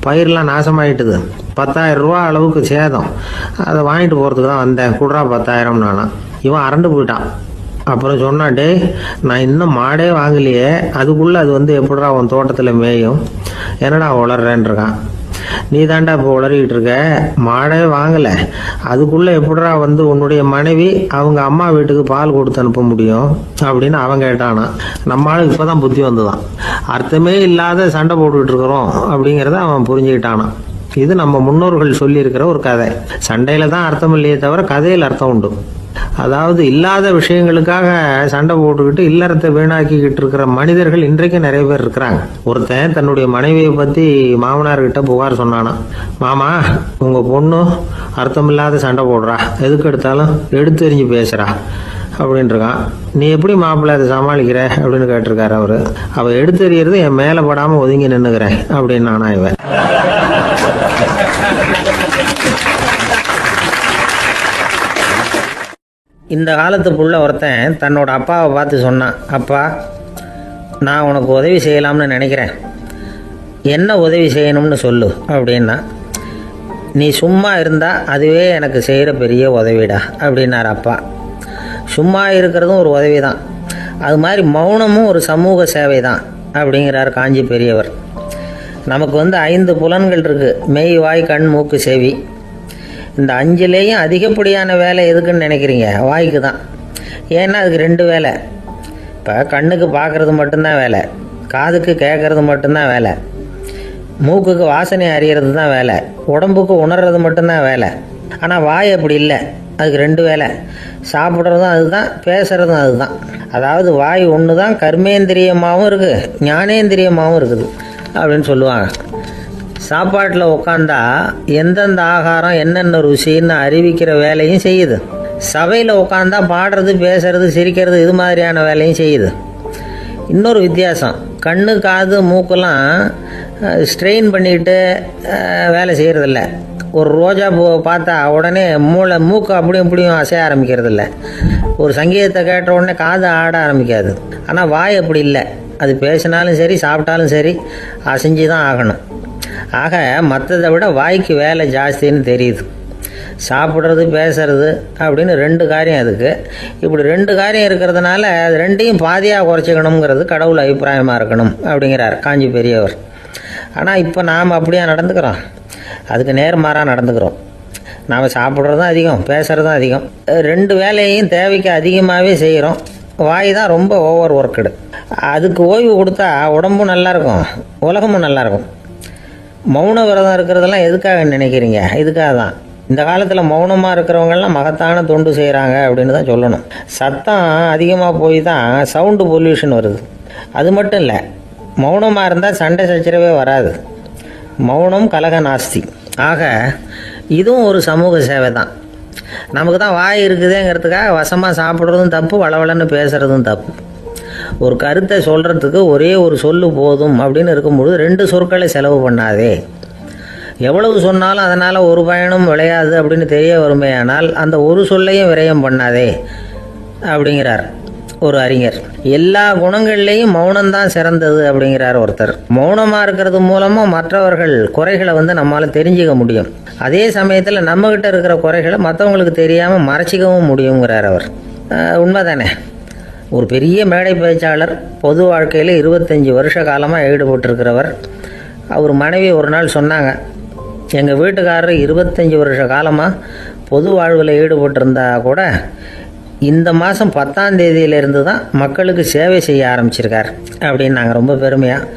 Speaker 2: பயிரெலாம் நாசமாயிட்டுது, 10,000 ரூபா அளவுக்கு சேதம், அதை வாங்கிட்டு போகிறதுக்கு தான் வந்தேன், குடுறா 10,000 நானா. இவன் அரண்டு போயிட்டான். அப்புறம் சொன்னான், டே, நான் இன்னும் மாடே வாங்கலையே, அதுக்குள்ளே அது எப்படிடா உன் தோட்டத்தில் மேயும், என்னடா உளர்றேன்னு இருக்கான். நீ தாண்டா இப்போ உளறிக்கிட்டு இருக்க, மாடே வாங்கலை, அதுக்குள்ளே எப்படிடா உன்னுடைய மனைவி அவங்க அம்மா வீட்டுக்கு பால் கொடுத்து அனுப்ப முடியும் அப்படின்னு அவன் கேட்டானா. நம்மளுக்கு இப்போ தான் புத்தி வந்துதான். அர்த்தமே இல்லாத சண்டை போட்டுக்கிட்டு இருக்கிறோம் அப்படிங்கிறத அவன் புரிஞ்சுக்கிட்டானான். இது நம்ம முன்னோர்கள் சொல்லியிருக்கிற ஒரு கதை. சண்டையில் தான் அர்த்தம் இல்லையே தவிர கதையில் அர்த்தம் உண்டு. அதாவது இல்லாத விஷயங்களுக்காக சண்டை போட்டுக்கிட்டு இல்லறத்தை வீணாக்கிக்கிட்டு இருக்கிற மனிதர்கள் இன்றைக்கு நிறைய பேர் இருக்கிறாங்க. ஒருத்தன் தன்னுடைய மனைவியை பற்றி மாமனார்கிட்ட புகார் சொன்னானா, மாமா, உங்கள் பொண்ணு அர்த்தமில்லாத சண்டை போடுறா, எதுக்கு எடுத்தாலும் எடுத்தெறிஞ்சு பேசுகிறா அப்படின்ட்டுருக்கான். நீ எப்படி மாப்பிள்ளை அதை சமாளிக்கிற அப்படின்னு கேட்டிருக்காரு அவர். அவள் எடுத்தெறியறது என் மேலே படாமல் ஒதுங்கி நின்றுக்கிறேன் அப்படின்னு நானா இவன்.
Speaker 3: இந்த காலத்துக்குள்ள ஒருத்தன் தன்னோட அப்பாவை பார்த்து சொன்னான், அப்பா, நான் உனக்கு உதவி செய்யலாம்னு நினைக்கிறேன், என்ன உதவி செய்யணும்னு சொல்லு அப்படின்னா. நீ சும்மா இருந்தால் அதுவே எனக்கு செய்கிற பெரிய உதவிடா அப்படின்னார் அப்பா. சும்மா இருக்கிறதும் ஒரு உதவி தான், அது மாதிரி மௌனமும் ஒரு சமூக சேவை தான் அப்படிங்கிறார் காஞ்சி பெரியவர். நமக்கு 5 புலன்கள் இருக்குது, மெய், வாய், கண், மூக்கு, செவி. இந்த 5லேயும் அதிகப்படியான வேலை எதுக்குன்னு நினைக்கிறீங்க? வாய்க்கு தான். ஏன்னா அதுக்கு ரெண்டு வேலை. இப்போ கண்ணுக்கு பார்க்குறது மட்டும்தான் வேலை, காதுக்கு கேட்குறது மட்டும்தான் வேலை, மூக்குக்கு வாசனை அறியறது தான் வேலை, உடம்புக்கு உணர்றது மட்டும்தான் வேலை. ஆனால் வாய் அப்படி இல்லை, அதுக்கு ரெண்டு வேலை. சாப்பிட்றதும் அதுதான், பேசுகிறதும் அதுதான். அதாவது வாய் ஒன்று தான் கர்மேந்திரியமாகவும் இருக்குது, ஞானேந்திரியமாகவும் இருக்குது அப்படின்னு சொல்லுவாங்க. சாப்பாட்டில் உட்காந்தா எந்தெந்த ஆகாரம் என்னென்ன ருசின்னு அறிவிக்கிற வேலையும் செய்யுது. சபையில் உட்காந்தா பாடுறது, பேசுறது, சிரிக்கிறது, இது மாதிரியான வேலையும் செய்யுது. இன்னொரு வித்தியாசம், கண்ணு காது மூக்கெல்லாம் ஸ்ட்ரெயின் பண்ணிட்டு வேலை செய்கிறதில்ல. ஒரு ரோஜா பூ பார்த்தா உடனே மூக்கு அப்படியும் இப்படியும் அசைய ஆரம்பிக்கிறதில்ல. ஒரு சங்கீதத்தை கேட்ட உடனே காது ஆட ஆரம்பிக்காது. ஆனால் வாய் அப்படி இல்லை, அது பேசினாலும் சரி சாப்பிட்டாலும் சரி அசைஞ்சு தான் ஆகணும். ஆக மற்றதை விட வாய்க்கு வேலை ஜாஸ்தின்னு தெரியுது. சாப்பிட்றது, பேசுறது அப்படின்னு ரெண்டு காரியம் அதுக்கு. இப்படி ரெண்டு காரியம் இருக்கிறதுனால அது ரெண்டையும் பாதியாக குறைச்சிக்கணுங்கிறது கடவுள் அபிப்பிராயமாக இருக்கணும் அப்படிங்கிறார் காஞ்சி பெரியவர். ஆனால் இப்போ நாம் அப்படியே நடந்துக்கிறோம், அதுக்கு நேர்மாறாக நடந்துக்கிறோம். நாம் சாப்பிட்றதும் அதிகம், பேசுகிறதும் அதிகம், ரெண்டு வேலையையும் தேவைக்கு அதிகமாகவே செய்கிறோம். வாய் தான் ரொம்ப ஓவர் ஒர்க்குடு. அதுக்கு ஓய்வு கொடுத்தா உடம்பும் நல்லாயிருக்கும், உலகமும் நல்லாயிருக்கும். மௌன விரதம் இருக்கிறதெல்லாம் எதுக்காக நினைக்கிறீங்க? இதுக்காக தான். இந்த காலத்தில் மௌனமாக இருக்கிறவங்கெல்லாம் மகத்தான தொண்டு செய்கிறாங்க அப்படின்னு தான் சொல்லணும். சத்தம் அதிகமாக போய் தான் சவுண்டு பொல்யூஷன் வருது. அது மட்டும் இல்லை, மௌனமாக இருந்தால் சண்டை சச்சரவே வராது. மௌனம் கலக நாஸ்தி. ஆக இதுவும் ஒரு சமூக சேவை தான். நமக்கு தான் வாய் இருக்குதுங்கிறதுக்காக வசமாக சாப்பிட்றதும் தப்பு, வளவளன்னு பேசுகிறதும் தப்பு. ஒரு கருத்தை சொல்கிறதுக்கு ஒரே ஒரு சொல்லு போதும் அப்படின்னு இருக்கும்பொழுது ரெண்டு சொற்களை செலவு பண்ணாதே. எவ்வளவு சொன்னாலும் அதனால் ஒரு பயனும் விளையாது அப்படின்னு தெரிய வருமேயானால் அந்த ஒரு சொல்லையும் விரயம் பண்ணாதே அப்படிங்கிறார் ஒரு அறிஞர். எல்லா குணங்கள்லேயும் மௌனம்தான் சிறந்தது அப்படிங்கிறார் ஒருத்தர். மௌனமாக இருக்கிறது மூலமாக மற்றவர்கள் குறைகளை நம்மளால் தெரிஞ்சிக்க முடியும். அதே சமயத்தில் நம்மக்கிட்ட இருக்கிற குறைகளை மற்றவங்களுக்கு தெரியாமல் மறைச்சிக்கவும் முடியுங்கிறார் அவர். உண்மைதானே? ஒரு பெரிய மேடை பேச்சாளர், பொது வாழ்க்கையில் 25 வருஷ காலமாக ஈடுபட்டிருக்கிறவர். அவர் மனைவி ஒரு நாள் சொன்னாங்க, எங்கள் வீட்டுக்காரர் 25 வருஷ காலமாக பொது வாழ்வில் ஈடுபட்டிருந்தா கூட இந்த மாதம் 10ஆம் தேதியிலேருந்து தான் மக்களுக்கு சேவை செய்ய ஆரம்பிச்சிருக்கார் அப்படின்னு நாங்கள் ரொம்ப பெருமையாக.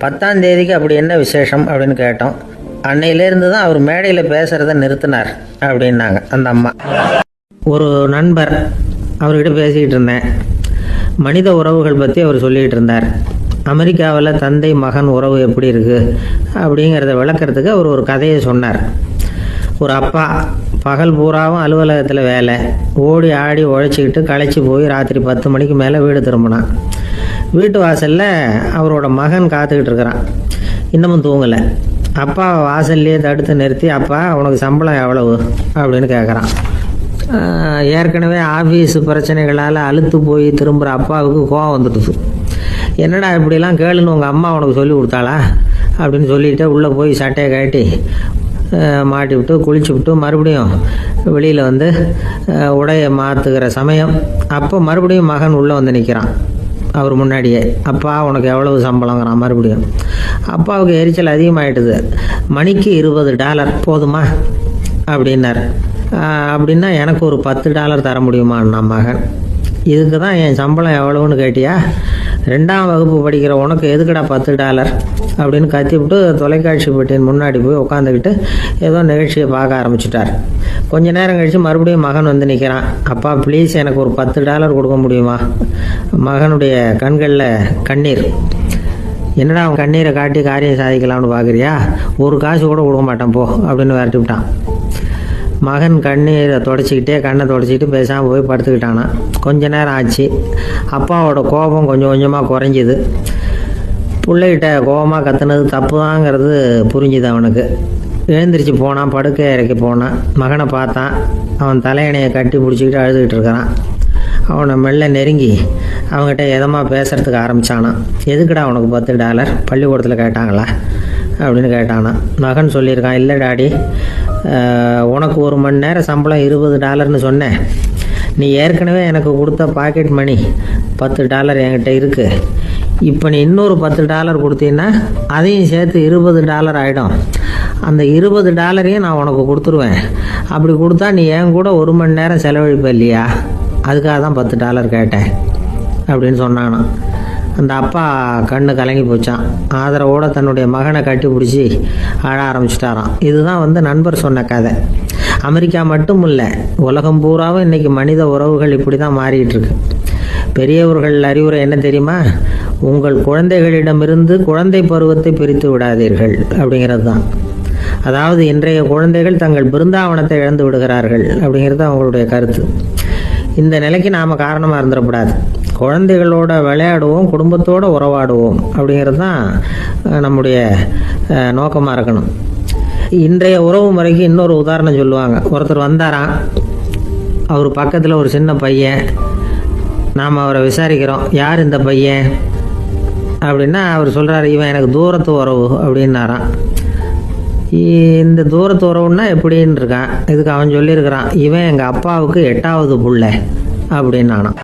Speaker 3: 10ஆம் தேதிக்கு அப்படி என்ன விசேஷம் அப்படின்னு கேட்டோம். அன்னையிலேருந்து தான் அவர் மேடையில் பேசுகிறத நிறுத்தினார் அப்படின்னாங்க அந்த அம்மா. ஒரு நண்பர், அவர்கிட்ட பேசிக்கிட்டு இருந்தேன். மனித உறவுகள் பற்றி அவர் சொல்லிகிட்டு இருந்தார். அமெரிக்காவில் தந்தை மகன் உறவு எப்படி இருக்குது அப்படிங்கிறத விளக்கிறதுக்கு அவர் ஒரு கதையை சொன்னார். ஒரு அப்பா பகல் பூராவும் அலுவலகத்தில் வேலை, ஓடி ஆடி உழைச்சிக்கிட்டு களைச்சி போய் ராத்திரி 10 மணிக்கு மேலே வீடு திரும்பினான். வீட்டு வாசலில் அவரோட மகன் காத்துக்கிட்டு இருக்கிறான், இன்னமும் தூங்கலை. அப்பா வாசல்லையே தடுத்து நிறுத்தி, அப்பா உனக்கு சம்பளம் எவ்வளவு அப்படின்னு கேட்குறான். ஏற்கனவே ஆஃபீஸ் பிரச்சனைகளால் அழுத்து போய் திரும்புகிற அப்பாவுக்கு கோவம் வந்துடுது. என்னடா இப்படிலாம் கேளுன்னு உங்கள் அம்மா உனக்கு சொல்லி கொடுத்தாளா அப்படின்னு சொல்லிவிட்டு உள்ளே போய் சட்டையை கட்டி மாட்டி விட்டு குளிச்சு விட்டு மறுபடியும் வெளியில் உடையை மாற்றுகிற சமயம் அப்போ மறுபடியும் மகன் உள்ளே நிற்கிறான் அவர் முன்னாடியே. அப்பா உனக்கு எவ்வளவு சம்பளங்கிறான் மறுபடியும். அப்பாவுக்கு எரிச்சல் அதிகமாகிட்டுது. மணிக்கு $20 போதுமா அப்படின்னார். அப்படின்னா எனக்கு ஒரு $10 தர முடியுமான்னா மகன். இதுக்கு தான் என் சம்பளம் எவ்வளவுன்னு கேட்டியா? 2ஆம் வகுப்பு படிக்கிற உனக்கு எதுக்குடா $10 அப்படின்னு கத்திவிட்டு தொலைக்காட்சி பெட்டியின் முன்னாடி போய் உட்காந்துக்கிட்டு ஏதோ நிகழ்ச்சியை பார்க்க ஆரம்பிச்சிட்டார். கொஞ்ச நேரம் கழித்து மறுபடியும் மகன் நிற்கிறான். அப்பா ப்ளீஸ் எனக்கு ஒரு $10 கொடுக்க முடியுமா? மகனுடைய கண்களில் கண்ணீர். என்னடா அவன் கண்ணீரை காட்டி காரியம் சாதிக்கலாம்னு பார்க்குறியா? ஒரு காசு கூட கொடுக்க மாட்டான் போ அப்படின்னு விரட்டி விட்டான். மகன் கண்ணீரை தொடச்சிக்கிட்டே கண்ணை தொடச்சிக்கிட்டு பேசாமல் போய் படுத்துக்கிட்டானா. கொஞ்ச நேரம் ஆச்சு. அப்பாவோட கோபம் கொஞ்சம் கொஞ்சமாக குறைஞ்சிது. பிள்ளைகிட்ட கோபமாக கத்துனது தப்பு தாங்கிறது புரிஞ்சுது அவனுக்கு. எழுந்திரிச்சு போனான், படுக்கை இறக்கி போனான். மகனை பார்த்தான். அவன் தலையணையை கட்டி பிடிச்சிக்கிட்டு அழுதுகிட்டு இருக்கிறான். அவனை மெல்ல நெருங்கி அவங்ககிட்ட எதமாக பேசுகிறதுக்கு ஆரம்பித்தானான். எதுக்குடா உனக்கு $10 பள்ளிக்கூடத்தில் கேட்டாங்களா அப்படின்னு கேட்டானா. மகன் சொல்லியிருக்கான், இல்லை டாடி, உனக்கு 1 மணி நேரம் சம்பளம் $20ன்னு சொன்னேன். நீ ஏற்கனவே எனக்கு கொடுத்த பாக்கெட் மணி $10 என்கிட்ட இருக்குது. இப்போ நீ இன்னொரு $10 கொடுத்தீங்கன்னா அதையும் சேர்த்து $20 ஆகிடும். அந்த $20 நான் உனக்கு கொடுத்துருவேன். அப்படி கொடுத்தா நீ என் கூட 1 மணி நேரம் செலவழிப்ப இல்லையா அதுக்காக தான் $10 கேட்டேன் அப்படின்னு சொன்னானான். அந்த அப்பா கண்ணு கலங்கி போச்சான். ஆதரவோடு தன்னுடைய மகனை கட்டி பிடிச்சி அழ ஆரம்பிச்சிட்டாராம். இதுதான் நண்பர் சொன்ன கதை. அமெரிக்கா மட்டும் இல்லை, உலகம் பூராவும் இன்றைக்கி மனித உறவுகள் இப்படி தான் மாறிக்கிட்டு இருக்கு. பெரியவர்கள் அறிவுரை என்ன தெரியுமா? உங்கள் குழந்தைகளிடமிருந்து குழந்தை பருவத்தை பிரித்து விடாதீர்கள் அப்படிங்கிறது தான். அதாவது இன்றைய குழந்தைகள் தங்கள் பிருந்தாவனத்தை இழந்து விடுகிறார்கள் அப்படிங்கிறது அவங்களுடைய கருத்து. இந்த நிலைக்கு நாம் காரணமாக இருந்துடக்கூடாது. குழந்தைகளோட விளையாடுவோம், குடும்பத்தோடு உறவாடுவோம் அப்படிங்கிறது தான் நம்முடைய நோக்கமாக இருக்கணும். இன்றைய உறவு முறைக்கு இன்னொரு உதாரணம் சொல்லுவாங்க. ஒருத்தர் வந்தாராம், அவர் பக்கத்தில் ஒரு சின்ன பையன். நாம் அவரை விசாரிக்கிறோம், யார் இந்த பையன் அப்படின்னா அவர் சொல்கிறார், இவன் எனக்கு தூரத்து உறவு அப்படின்னாராம். இந்த தூரத்து உறவுன்னா எப்படின்னு இருக்கான். இதுக்கு அவன் சொல்லியிருக்கிறான், இவன் எங்கள் அப்பாவுக்கு 8வது புள்ள அப்படின்னானான்.